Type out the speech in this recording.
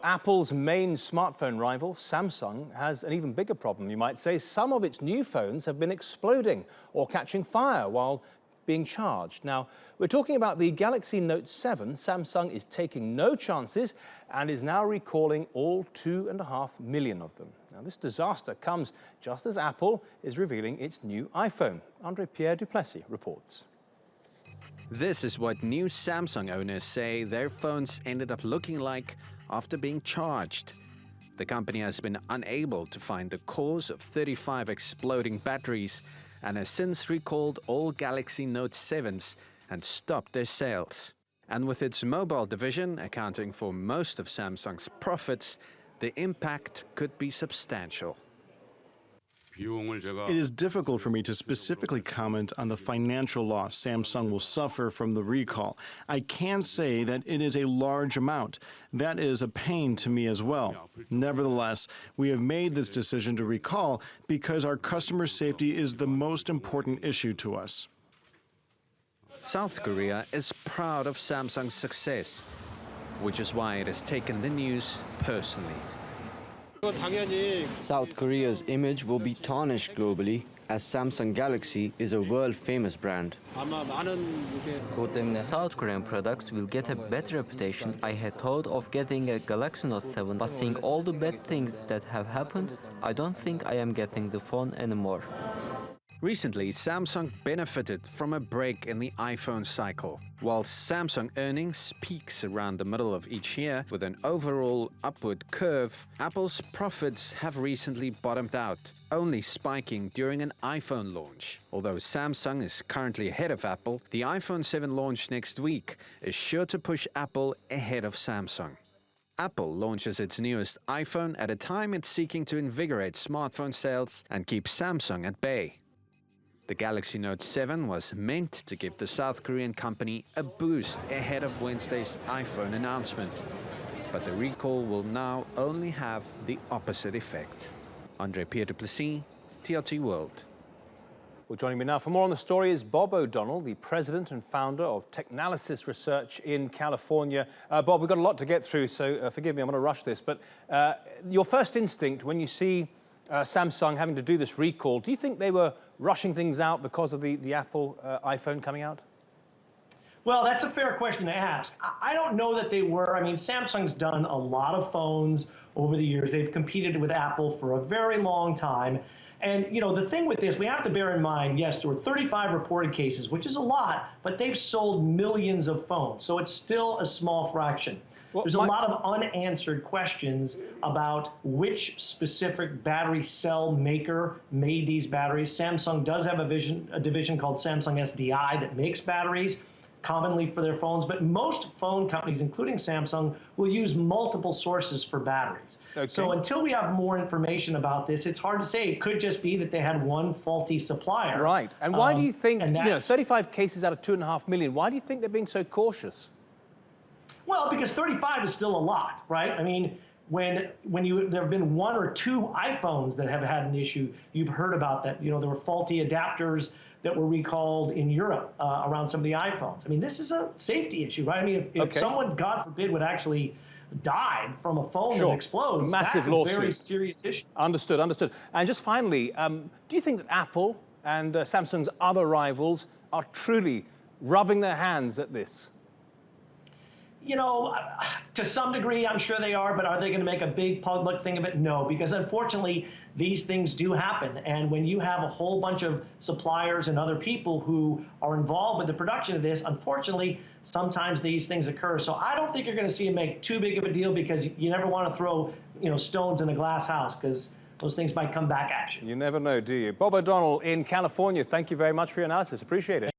Apple's main smartphone rival, Samsung, has an even bigger problem, you might say. Some of its new phones have been exploding or catching fire while being charged. Now, we're talking about the Galaxy Note 7. Samsung is taking no chances and is now recalling all 2.5 million of them. Now, this disaster comes just as Apple is revealing its new iPhone. André-Pierre Duplessis reports. This is what new Samsung owners say their phones ended up looking like after being charged. The company has been unable to find the cause of 35 exploding batteries and has since recalled all Galaxy Note 7s and stopped their sales. And with its mobile division accounting for most of Samsung's profits, the impact could be substantial. It is difficult for me to specifically comment on the financial loss Samsung will suffer from the recall. I can say that it is a large amount. That is a pain to me as well. Nevertheless, we have made this decision to recall because our customer safety is the most important issue to us. South Korea is proud of Samsung's success, which is why it has taken the news personally. South Korea's image will be tarnished globally as Samsung Galaxy is a world-famous brand. South Korean products will get a better reputation. I had thought of getting a Galaxy Note 7, but seeing all the bad things that have happened, I don't think I am getting the phone anymore. Recently, Samsung benefited from a break in the iPhone cycle. While Samsung earnings peaks around the middle of each year with an overall upward curve, Apple's profits have recently bottomed out, only spiking during an iPhone launch. Although Samsung is currently ahead of Apple, the iPhone 7 launch next week is sure to push Apple ahead of Samsung. Apple launches its newest iPhone at a time it's seeking to invigorate smartphone sales and keep Samsung at bay. The Galaxy Note 7 was meant to give the South Korean company a boost ahead of Wednesday's iPhone announcement. But the recall will now only have the opposite effect. André-Pierre Duplessis, TRT World. Well, joining me now for more on the story is Bob O'Donnell, the president and founder of Technalysis Research in California. Bob, we've got a lot to get through, so forgive me, I'm going to rush this. But your first instinct when you see Samsung having to do this recall, do you think they were rushing things out because of the Apple iPhone coming out? Well, that's a fair question to ask. I don't know that they were. I mean, Samsung's done a lot of phones over the years. They've competed with Apple for a very long time. And, you know, the thing with this, we have to bear in mind, yes, there were 35 reported cases, which is a lot, but they've sold millions of phones. So it's still a small fraction. Well, there's a lot of unanswered questions about which specific battery cell maker made these batteries. Samsung does have a division called Samsung SDI that makes batteries commonly for their phones, but most phone companies, including Samsung, will use multiple sources for batteries. Okay. So until we have more information about this, it's hard to say. It could just be that they had one faulty supplier. Right. And why do you think, 35 cases out of 2.5 million, why do you think they're being so cautious? Well, because 35 is still a lot, right? I mean, when there have been one or two iPhones that have had an issue, you've heard about that. You know, there were faulty adapters that were recalled in Europe around some of the iPhones. I mean, this is a safety issue, right? I mean, if someone, God forbid, would actually die from a phone that explodes, massive that's lawsuit. A very serious issue. Understood, understood. And just finally, do you think that Apple and Samsung's other rivals are truly rubbing their hands at this? You know, to some degree, I'm sure they are, but are they going to make a big public thing of it? No, because unfortunately, these things do happen. And when you have a whole bunch of suppliers and other people who are involved with the production of this, unfortunately, sometimes these things occur. So I don't think you're going to see it make too big of a deal, because you never want to throw, stones in a glass house, because those things might come back at you. You never know, do you? Bob O'Donnell in California, thank you very much for your analysis. Appreciate it.